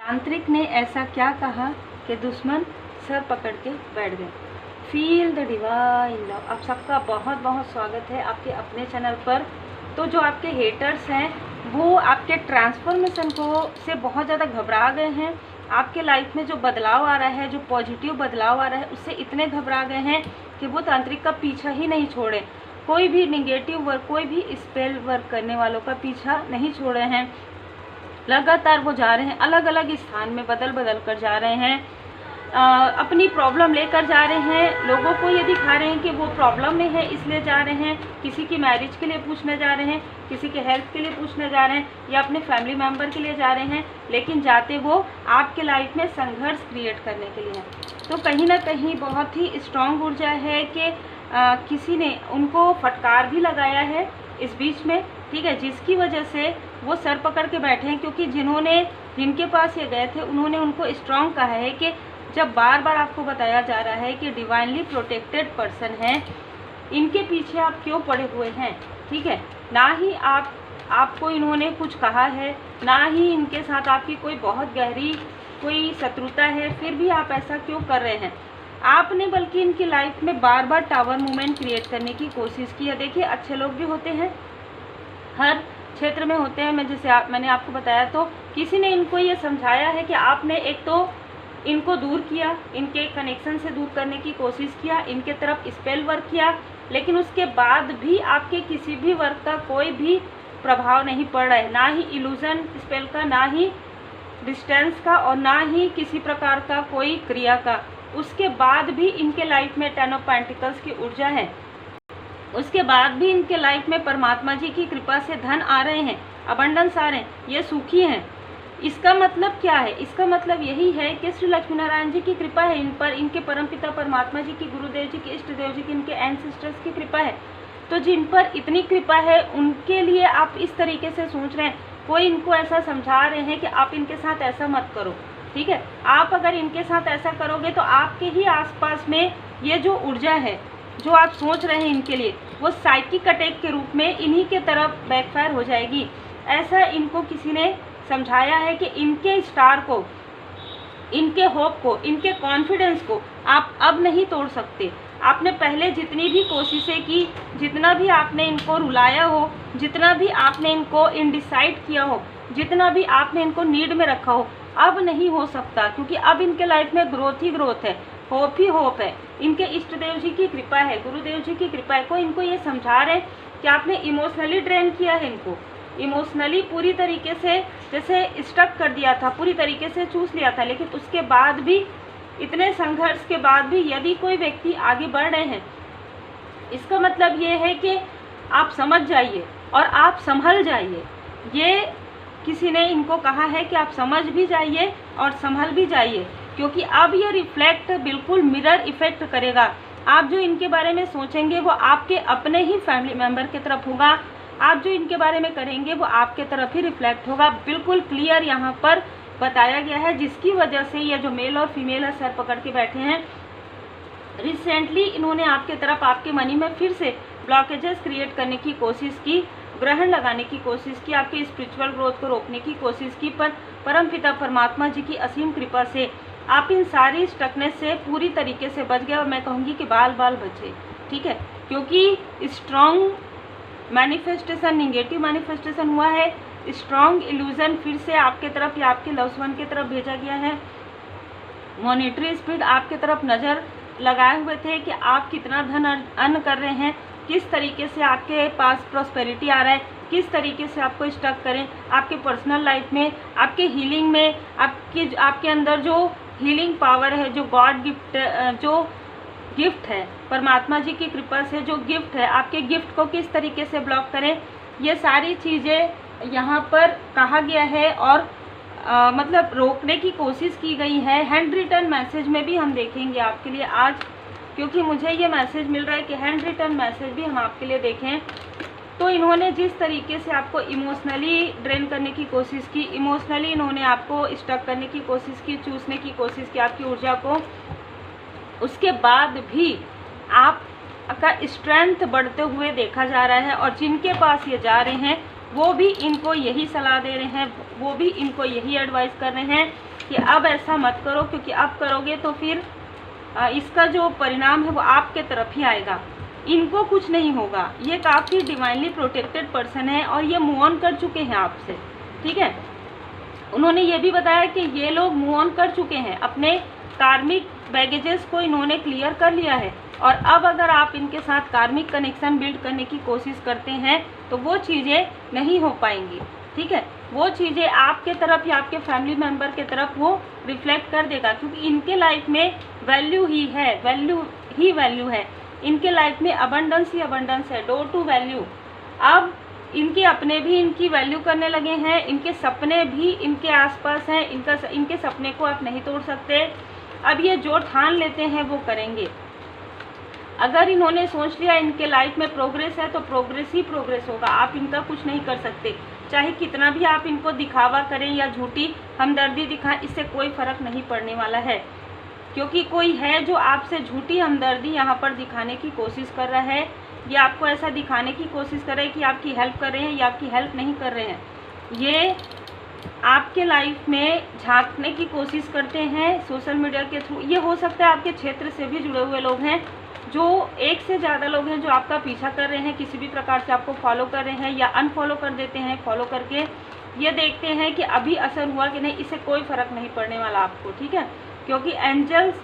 तांत्रिक ने ऐसा क्या कहा कि दुश्मन सर पकड़ के बैठ गए। Feel the divine love. आप सबका बहुत बहुत स्वागत है आपके अपने चैनल पर। तो जो आपके हेटर्स हैं वो आपके ट्रांसफॉर्मेशन से बहुत ज़्यादा घबरा गए हैं। आपके लाइफ में जो बदलाव आ रहा है, जो पॉजिटिव बदलाव आ रहा है, उससे इतने घबरा गए हैं कि वो तांत्रिक का पीछा ही नहीं छोड़े। कोई भी निगेटिव वर्क, कोई भी स्पेल वर्क करने वालों का पीछा नहीं छोड़े हैं। लगातार वो जा रहे हैं, अलग अलग स्थान में बदल बदल कर जा रहे हैं, अपनी प्रॉब्लम लेकर जा रहे हैं। लोगों को ये दिखा रहे हैं कि वो प्रॉब्लम में है इसलिए जा रहे हैं। किसी की मैरिज के लिए पूछने जा रहे हैं, किसी के हेल्थ के लिए पूछने जा रहे हैं, या अपने फैमिली मेम्बर के लिए जा रहे हैं, लेकिन जाते वो आपके लाइफ में संघर्ष क्रिएट करने के लिए हैं। तो कहीं ना कहीं बहुत ही स्ट्रॉन्ग ऊर्जा है कि किसी ने उनको फटकार भी लगाया है इस बीच में, ठीक है, जिसकी वजह से वो सर पकड़ के बैठे हैं। क्योंकि जिनके पास ये गए थे उन्होंने उनको स्ट्रॉन्ग कहा है कि जब बार बार आपको बताया जा रहा है कि डिवाइनली प्रोटेक्टेड पर्सन है, इनके पीछे आप क्यों पड़े हुए हैं, ठीक है। ना ही आपको इन्होंने कुछ कहा है, ना ही इनके साथ आपकी कोई बहुत गहरी कोई शत्रुता है, फिर भी आप ऐसा क्यों कर रहे हैं। आपने बल्कि इनकी लाइफ में बार बार टावर मूवमेंट क्रिएट करने की कोशिश की है। देखिए, अच्छे लोग भी होते हैं, हर क्षेत्र में होते हैं। मैंने आपको बताया, तो किसी ने इनको ये समझाया है कि आपने एक तो इनको दूर किया, इनके कनेक्शन से दूर करने की कोशिश किया, इनके तरफ स्पेल वर्क किया, लेकिन उसके बाद भी आपके किसी भी वर्क का कोई भी प्रभाव नहीं पड़ रहा है, ना ही इल्यूजन स्पेल का, ना ही डिस्टेंस का, और ना ही किसी प्रकार का कोई क्रिया का। उसके बाद भी इनके लाइफ में 10 ऑफ पेंटिकल्स की ऊर्जा है। उसके बाद भी इनके लाइफ में परमात्मा जी की कृपा से धन आ रहे हैं, अबंडेंस आ रहे हैं, ये सुखी हैं। इसका मतलब क्या है? इसका मतलब यही है कि श्री लक्ष्मी नारायण जी की कृपा है इन पर, इनके परमपिता परमात्मा जी की, गुरुदेव जी की, इष्ट देव जी की, इनके एंसेस्टर्स की कृपा है। तो जिन पर इतनी कृपा है उनके लिए आप इस तरीके से सोच रहे हैं। कोई इनको ऐसा समझा रहे हैं कि आप इनके साथ ऐसा मत करो, ठीक है। आप अगर इनके साथ ऐसा करोगे तो आपके ही आसपास में ये जो ऊर्जा है जो आप सोच रहे हैं इनके लिए, वो साइकिक अटैक के रूप में इन्हीं के तरफ बैकफायर हो जाएगी। ऐसा इनको किसी ने समझाया है कि इनके स्टार को, इनके होप को, इनके कॉन्फिडेंस को आप अब नहीं तोड़ सकते। आपने पहले जितनी भी कोशिशें की, जितना भी आपने इनको रुलाया हो, जितना भी आपने इनको इनडिसाइड किया हो, जितना भी आपने इनको नीड में रखा हो, अब नहीं हो सकता। क्योंकि अब इनके लाइफ में ग्रोथ ही ग्रोथ है, होप ही होप है। इनके इष्ट देव जी की कृपा है, गुरुदेव जी की कृपा है। कोई इनको ये समझा रहे हैं कि आपने इमोशनली ड्रेन किया है इनको, इमोशनली पूरी तरीके से जैसे स्टक कर दिया था, पूरी तरीके से चूस लिया था। लेकिन उसके बाद भी, इतने संघर्ष के बाद भी यदि कोई व्यक्ति आगे बढ़ रहे हैं, इसका मतलब ये है कि आप समझ जाइए और आप संभल जाइए। ये किसी ने इनको कहा है कि आप समझ भी जाइए और संभल भी जाइए, क्योंकि अब ये रिफ्लेक्ट बिल्कुल मिरर इफेक्ट करेगा। आप जो इनके बारे में सोचेंगे वो आपके अपने ही फैमिली मेम्बर की तरफ होगा, आप जो इनके बारे में करेंगे वो आपके तरफ ही रिफ्लेक्ट होगा। बिल्कुल क्लियर यहाँ पर बताया गया है, जिसकी वजह से ये जो मेल और फीमेल है सर पकड़ के बैठे हैं। रिसेंटली इन्होंने आपके तरफ, आपके मनी में फिर से ब्लॉकेजेस क्रिएट करने की कोशिश की, ग्रहण लगाने की कोशिश की, आपके स्पिरिचुअल ग्रोथ को रोकने की कोशिश की, पर परमपिता परमात्मा जी की असीम कृपा से आप इन सारी स्टकनेस से पूरी तरीके से बच गए। और मैं कहूँगी कि बाल बाल बचे, ठीक है, क्योंकि स्ट्रॉन्ग मैनिफेस्टेशन, निगेटिव मैनिफेस्टेशन हुआ है, स्ट्रॉन्ग इल्यूजन फिर से आपके तरफ या आपके लव्ड वन की तरफ भेजा गया है। मॉनिटरी स्पिरिट आपके तरफ नज़र लगाए हुए थे कि आप कितना धन अर्न कर रहे हैं, किस तरीके से आपके पास प्रॉस्पेरिटी आ रहा है, किस तरीके से आपको स्टक करें आपके पर्सनल लाइफ में, आपके हीलिंग में, आपके अंदर जो हीलिंग पावर है, जो गॉड गिफ्ट, जो गिफ्ट है परमात्मा जी की कृपा से, जो गिफ्ट है, आपके गिफ्ट को किस तरीके से ब्लॉक करें, ये सारी चीज़ें यहाँ पर कहा गया है और मतलब रोकने की कोशिश की गई है। हैंड रिटन मैसेज में भी हम देखेंगे आपके लिए आज, क्योंकि मुझे ये मैसेज मिल रहा है कि हैंड रिटन मैसेज भी हम आपके लिए देखें। तो इन्होंने जिस तरीके से आपको इमोशनली ड्रेन करने की कोशिश की, इमोशनली इन्होंने आपको स्टक करने की कोशिश की, चूसने की कोशिश की आपकी ऊर्जा को, उसके बाद भी आपका स्ट्रेंथ बढ़ते हुए देखा जा रहा है। और जिनके पास ये जा रहे हैं वो भी इनको यही सलाह दे रहे हैं, वो भी इनको यही एडवाइस कर रहे हैं कि अब ऐसा मत करो, क्योंकि अब करोगे तो फिर इसका जो परिणाम है वो आपके तरफ ही आएगा। इनको कुछ नहीं होगा, ये काफ़ी डिवाइनली प्रोटेक्टेड पर्सन है और ये मूव ऑन कर चुके हैं आपसे, ठीक है। उन्होंने ये भी बताया कि ये लोग मूव ऑन कर चुके हैं, अपने कार्मिक बैगेजेस को इन्होंने क्लियर कर लिया है, और अब अगर आप इनके साथ कार्मिक कनेक्शन बिल्ड करने की कोशिश करते हैं तो वो चीज़ें नहीं हो पाएंगी, ठीक है। वो चीज़ें आपके तरफ या आपके फैमिली मेम्बर के तरफ वो रिफ्लेक्ट कर देगा, क्योंकि इनके लाइफ में वैल्यू ही है, वैल्यू है इनके लाइफ में, अबंडेंस ही अबंडेंस है, डोर टू वैल्यू। अब इनके अपने भी इनकी वैल्यू करने लगे हैं, इनके सपने भी इनके आसपास हैं, इनके सपने को आप नहीं तोड़ सकते। अब ये जो ठान लेते हैं वो करेंगे। अगर इन्होंने सोच लिया इनके लाइफ में प्रोग्रेस है तो प्रोग्रेस ही प्रोग्रेस होगा, आप इनका कुछ नहीं कर सकते। चाहे कितना भी आप इनको दिखावा करें या झूठी हमदर्दी दिखाएं, इससे कोई फ़र्क नहीं पड़ने वाला है, क्योंकि कोई है जो आपसे झूठी हमदर्दी यहाँ पर दिखाने की कोशिश कर रहा है, या आपको ऐसा दिखाने की कोशिश कर रहे हैं कि आपकी हेल्प कर रहे हैं या आपकी हेल्प नहीं कर रहे हैं। ये आपके लाइफ में झांकने की कोशिश करते हैं सोशल मीडिया के थ्रू। ये हो सकता है आपके क्षेत्र से भी जुड़े हुए लोग हैं, जो एक से ज़्यादा लोग हैं जो आपका पीछा कर रहे हैं, किसी भी प्रकार से आपको फॉलो कर रहे हैं या अनफॉलो कर देते हैं। फॉलो करके ये देखते हैं कि अभी असर हुआ कि नहीं, इससे कोई फ़र्क नहीं पड़ने वाला आपको, ठीक है, क्योंकि एंजल्स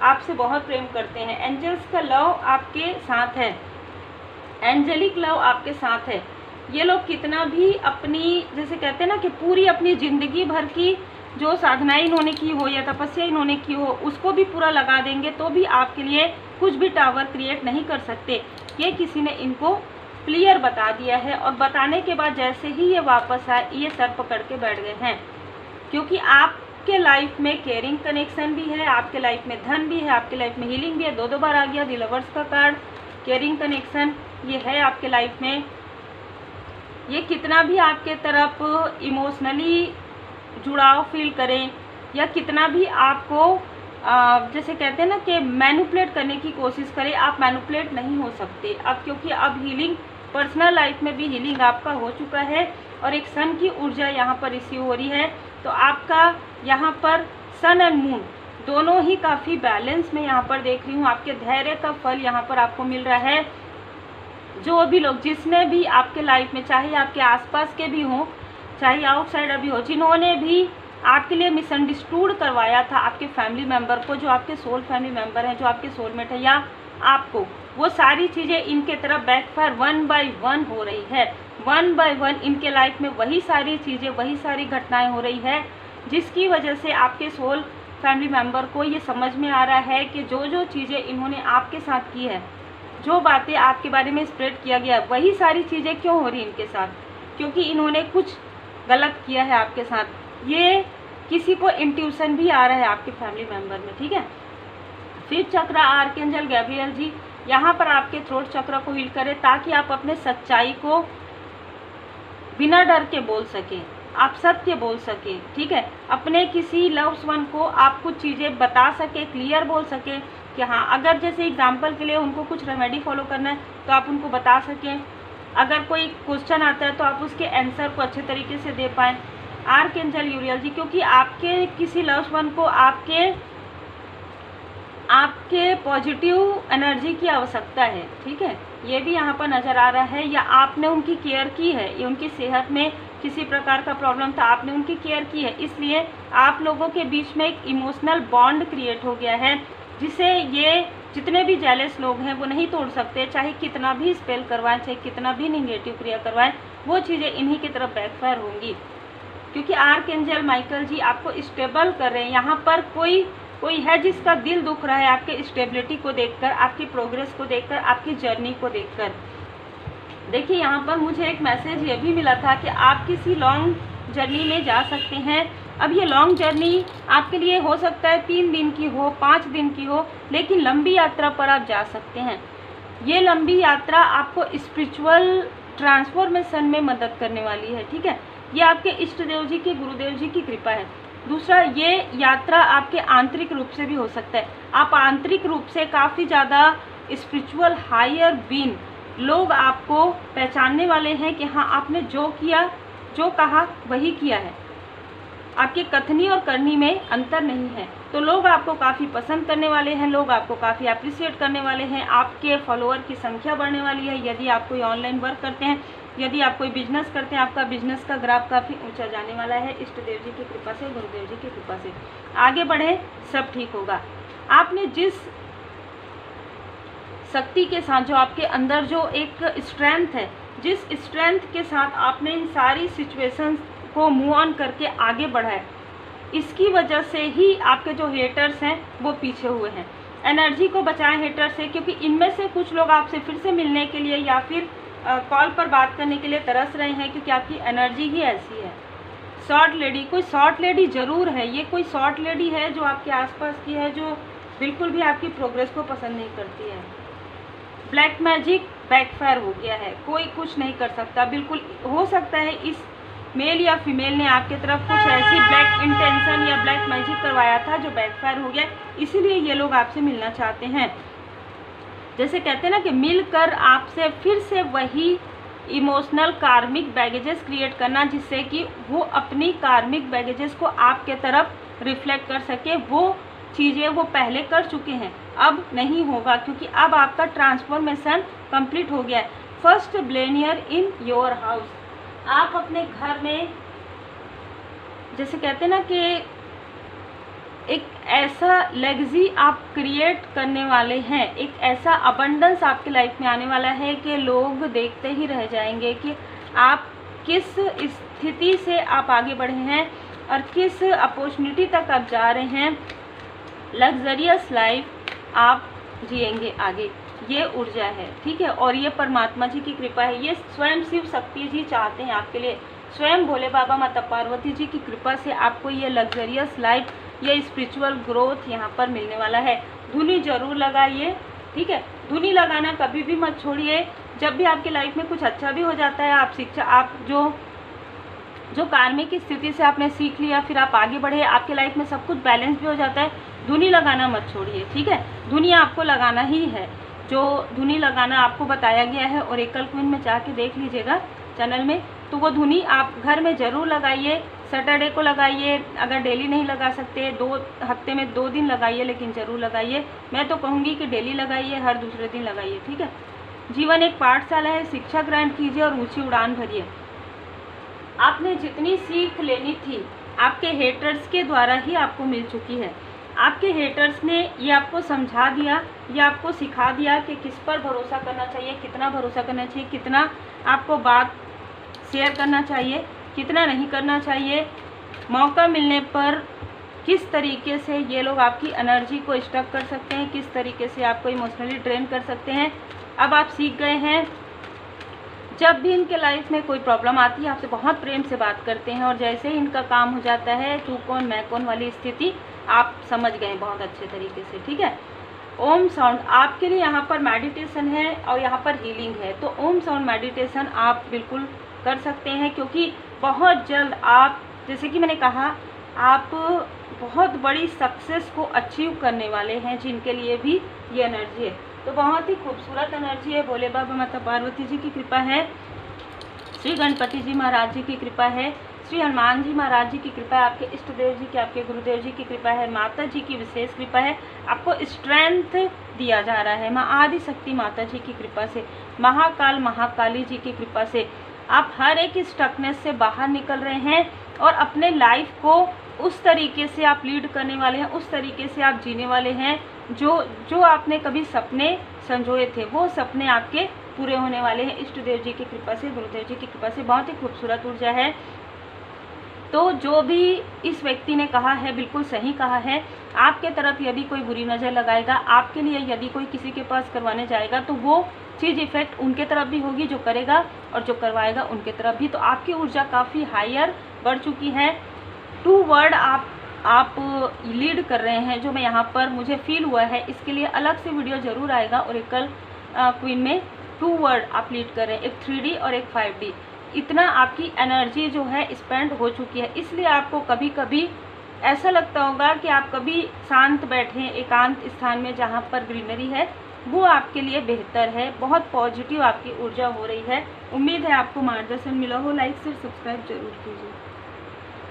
आपसे बहुत प्रेम करते हैं। एंजल्स का लव आपके साथ है, एंजेलिक लव आपके साथ है। ये लोग कितना भी अपनी, जैसे कहते हैं ना कि पूरी अपनी ज़िंदगी भर की जो साधनाएं इन्होंने की हो या तपस्या इन्होंने की हो उसको भी पूरा लगा देंगे, तो भी आपके लिए कुछ भी टावर क्रिएट नहीं कर सकते। ये किसी ने इनको क्लियर बता दिया है, और बताने के बाद जैसे ही ये वापस आए ये सर पकड़ के बैठ गए हैं, क्योंकि आपके लाइफ में केयरिंग कनेक्शन भी है, आपके लाइफ में धन भी है, आपके लाइफ में हीलिंग भी है। दो बार आ गया द लवर्स का कार्ड, केयरिंग कनेक्शन ये है आपके लाइफ में। ये कितना भी आपके तरफ इमोशनली जुड़ाव फील करें या कितना भी आपको जैसे कहते हैं ना कि मैनिपुलेट करने की कोशिश करें, आप मैनिपुलेट नहीं हो सकते अब, क्योंकि अब हीलिंग, पर्सनल लाइफ में भी हीलिंग आपका हो चुका है, और एक सन की ऊर्जा यहाँ पर रिसीव हो रही है। तो आपका यहाँ पर सन एंड मून दोनों ही काफ़ी बैलेंस में यहाँ पर देख रही हूँ। आपके धैर्य का फल यहाँ पर आपको मिल रहा है। जो भी लोग, जिसने भी आपके लाइफ में, चाहे आपके आसपास के भी हों चाहे आउटसाइडर भी हो, जिन्होंने भी आपके लिए मिसअंडरस्टूड करवाया था आपके फैमिली मेम्बर को, जो आपके सोल फैमिली मेम्बर हैं, जो आपके सोलमेट है या आपको, वो सारी चीज़ें इनके तरफ बैकफायर 1 बाय 1 हो रही है। 1 बाय 1 इनके लाइफ में वही सारी चीज़ें, वही सारी घटनाएं हो रही है, जिसकी वजह से आपके सोल फैमिली मेम्बर को ये समझ में आ रहा है कि जो जो चीज़ें इन्होंने आपके साथ की है, जो बातें आपके बारे में स्प्रेड किया गया, वही सारी चीज़ें क्यों हो रही इनके साथ, क्योंकि इन्होंने कुछ गलत किया है आपके साथ। ये किसी को इंट्यूशन भी आ रहा है आपके फैमिली मेम्बर में, ठीक है। फिफ्थ चक्र आर्कएंजल गैब्रियल जी यहाँ पर आपके थ्रोट चक्र को हील करें, ताकि आप अपने सच्चाई को बिना डर के बोल सकें, आप सत्य बोल सकें, ठीक है। अपने किसी लव्स वन को आप कुछ चीज़ें बता सके, क्लियर बोल सके कि हाँ, अगर जैसे एग्जाम्पल के लिए उनको कुछ रेमेडी फॉलो करना है तो आप उनको बता सकें। अगर कोई क्वेश्चन आता है तो आप उसके आंसर को अच्छे तरीके से दे पाएँ। आर्कएंजल यूरियल जी, क्योंकि आपके किसी लव्स वन को आपके पॉजिटिव एनर्जी की आवश्यकता है, ठीक है, ये भी यहाँ पर नज़र आ रहा है। या आपने उनकी केयर की है, ये उनकी सेहत में किसी प्रकार का प्रॉब्लम था, आपने उनकी केयर की है, इसलिए आप लोगों के बीच में एक इमोशनल बॉन्ड क्रिएट हो गया है, जिसे ये जितने भी जेलस लोग हैं वो नहीं तोड़ सकते। चाहे कितना भी स्पेल करवाएं, चाहे कितना भी निगेटिव क्रिया करवाएं, वो चीज़ें इन्हीं की तरफ बैकफायर होंगी, क्योंकि आर्कएंजल माइकल जी आपको स्टेबल कर रहे हैं। यहाँ पर कोई है जिसका दिल दुख रहा है आपके स्टेबिलिटी को देखकर, आपकी प्रोग्रेस को देखकर, आपकी जर्नी को देखकर। देखिए यहाँ पर मुझे एक मैसेज ये भी मिला था कि आप किसी लॉन्ग जर्नी में जा सकते हैं। अब ये लॉन्ग जर्नी आपके लिए हो सकता है 3 दिन की हो, 5 दिन की हो, लेकिन लंबी यात्रा पर आप जा सकते हैं। ये लंबी यात्रा आपको स्पिरिचुअल ट्रांसफॉर्मेशन में मदद करने वाली है, ठीक है। ये आपके इष्ट देव जी की, गुरुदेव जी की कृपा है। दूसरा, ये यात्रा आपके आंतरिक रूप से भी हो सकता है। आप आंतरिक रूप से काफ़ी ज़्यादा स्पिरिचुअल हायर बीइंग, लोग आपको पहचानने वाले हैं कि हाँ, आपने जो किया, जो कहा वही किया है। आपके कथनी और करनी में अंतर नहीं है। तो लोग आपको काफ़ी पसंद करने वाले हैं, लोग आपको काफ़ी अप्रिशिएट करने वाले हैं, आपके फॉलोअर की संख्या बढ़ने वाली है। यदि आप कोई ऑनलाइन वर्क करते हैं, यदि आप कोई बिजनेस करते हैं, आपका बिजनेस का ग्राफ काफ़ी ऊंचा जाने वाला है इष्ट देव जी की कृपा से, गुरुदेव जी की कृपा से। आगे बढ़े, सब ठीक होगा। आपने जिस शक्ति के साथ, जो आपके अंदर जो एक स्ट्रेंथ है, जिस स्ट्रेंथ के साथ आपने इन सारी सिचुएशंस को मूव ऑन करके आगे बढ़ा है, इसकी वजह से ही आपके जो हेटर्स हैं वो पीछे हुए हैं। एनर्जी को बचाएं हेटर से, क्योंकि इनमें से कुछ लोग आपसे फिर से मिलने के लिए या फिर कॉल पर बात करने के लिए तरस रहे हैं, क्योंकि आपकी एनर्जी ही ऐसी है। शॉर्ट लेडी, कोई शॉर्ट लेडी ज़रूर है, ये कोई शॉर्ट लेडी है जो आपके आसपास की है, जो बिल्कुल भी आपकी प्रोग्रेस को पसंद नहीं करती है। ब्लैक मैजिक बैकफायर हो गया है, कोई कुछ नहीं कर सकता। बिल्कुल हो सकता है इस मेल या फीमेल ने आपके तरफ कुछ ऐसी ब्लैक इंटेंशन या ब्लैक मैजिक करवाया था जो बैकफायर हो गया, इसीलिए ये लोग आपसे मिलना चाहते हैं। जैसे कहते हैं ना कि मिलकर आपसे फिर से वही इमोशनल कार्मिक बैगेजेस क्रिएट करना, जिससे कि वो अपनी कार्मिक बैगेजेस को आपके तरफ रिफ्लेक्ट कर सके। वो चीज़ें वो पहले कर चुके हैं, अब नहीं होगा, क्योंकि अब आपका ट्रांसफॉर्मेशन कंप्लीट हो गया है। फर्स्ट ब्लेनियर इन योर हाउस, आप अपने घर में, जैसे कहते हैं ना कि एक ऐसा लेगेसी आप क्रिएट करने वाले हैं, एक ऐसा अबंडेंस आपकी लाइफ में आने वाला है कि लोग देखते ही रह जाएंगे कि आप किस स्थिति से आप आगे बढ़े हैं और किस अपॉर्चुनिटी तक आप जा रहे हैं। लग्जरियस लाइफ आप जिएंगे आगे, ये ऊर्जा है, ठीक है। और ये परमात्मा जी की कृपा है, ये स्वयं शिव शक्ति जी चाहते हैं आपके लिए, स्वयं भोले बाबा माता पार्वती जी की कृपा से आपको ये लग्जरियस लाइफ, ये स्पिरिचुअल ग्रोथ यहाँ पर मिलने वाला है। धुनी जरूर लगाइए, ठीक है। धुनी लगाना कभी भी मत छोड़िए। जब भी आपकी लाइफ में कुछ अच्छा भी हो जाता है, आप शिक्षा, आप जो कार्मिक स्थिति से आपने सीख लिया, फिर आप आगे बढ़े, आपके लाइफ में सब कुछ बैलेंस भी हो जाता है। धुनी लगाना मत छोड़िए, ठीक है। धुनी आपको लगाना ही है, जो धुनी लगाना आपको बताया गया है, और एकल क्वीन में जाके देख लीजिएगा चैनल में, तो वो धुनी आप घर में ज़रूर लगाइए। सैटरडे को लगाइए, अगर डेली नहीं लगा सकते, 2 हफ्ते में 2 दिन लगाइए, लेकिन ज़रूर लगाइए। मैं तो कहूँगी कि डेली लगाइए, हर दूसरे दिन लगाइए, ठीक है। जीवन एक पाठशाला है, शिक्षा ग्रहण कीजिए और ऊँची उड़ान भरिए। आपने जितनी सीख लेनी थी आपके हेटर्स के द्वारा ही आपको मिल चुकी है। आपके हेटर्स ने ये आपको समझा दिया, ये आपको सिखा दिया कि किस पर भरोसा करना चाहिए, कितना भरोसा करना चाहिए, कितना आपको बात शेयर करना चाहिए, कितना नहीं करना चाहिए। मौका मिलने पर किस तरीके से ये लोग आपकी एनर्जी को स्टक कर सकते हैं, किस तरीके से आपको इमोशनली ड्रेन कर सकते हैं, अब आप सीख गए हैं। जब भी इनके लाइफ में कोई प्रॉब्लम आती है, आपसे बहुत प्रेम से बात करते हैं, और जैसे ही इनका काम हो जाता है, तू कौन मैं कौन वाली स्थिति आप समझ गए बहुत अच्छे तरीके से, ठीक है। ओम साउंड आपके लिए यहाँ पर मेडिटेशन है और यहाँ पर हीलिंग है, तो ओम साउंड मेडिटेशन आप बिल्कुल कर सकते हैं, क्योंकि बहुत जल्द आप, जैसे कि मैंने कहा, आप बहुत बड़ी सक्सेस को अचीव करने वाले हैं, जिनके लिए भी ये एनर्जी है। तो बहुत ही खूबसूरत एनर्जी है। भोले बाबा माता पार्वती जी की कृपा है, श्री गणपति जी महाराज जी की कृपा है, श्री हनुमान जी महाराज जी की कृपा है, आपके इष्ट देव जी की, आपके गुरुदेव जी की कृपा है, माता जी की विशेष कृपा है। आपको स्ट्रेंथ दिया जा रहा है माँ आदि शक्ति माता जी की कृपा से, महाकाल महाकाली जी की कृपा से। आप हर एक स्टकनेस से बाहर निकल रहे हैं और अपने लाइफ को उस तरीके से आप लीड करने वाले हैं, उस तरीके से आप जीने वाले हैं जो आपने कभी सपने संजोए थे, वो सपने आपके पूरे होने वाले हैं इष्ट देव जी की कृपा से, गुरुदेव जी की कृपा से। बहुत ही खूबसूरत ऊर्जा है। तो जो भी इस व्यक्ति ने कहा है बिल्कुल सही कहा है। आपके तरफ यदि कोई बुरी नज़र लगाएगा, आपके लिए यदि कोई किसी के पास करवाने जाएगा, तो वो चीज़ इफेक्ट उनके तरफ भी होगी जो करेगा, और जो करवाएगा उनके तरफ भी। तो आपकी ऊर्जा काफ़ी हायर बढ़ चुकी है। 2 वर्ड आप लीड कर रहे हैं, जो मैं यहाँ पर मुझे फील हुआ है, इसके लिए अलग से वीडियो ज़रूर आएगा। और एक क्वीन में 2 वर्ड आप लीड कर रहे हैं, एक 3D और एक 5D। इतना आपकी एनर्जी जो है स्पेंड हो चुकी है, इसलिए आपको कभी कभी ऐसा लगता होगा कि आप कभी शांत बैठे एकांत स्थान में जहाँ पर ग्रीनरी है, वो आपके लिए बेहतर है। बहुत पॉजिटिव आपकी ऊर्जा हो रही है। उम्मीद है आपको मार्गदर्शन मिला हो। लाइक शेयर सब्सक्राइब जरूर कीजिए।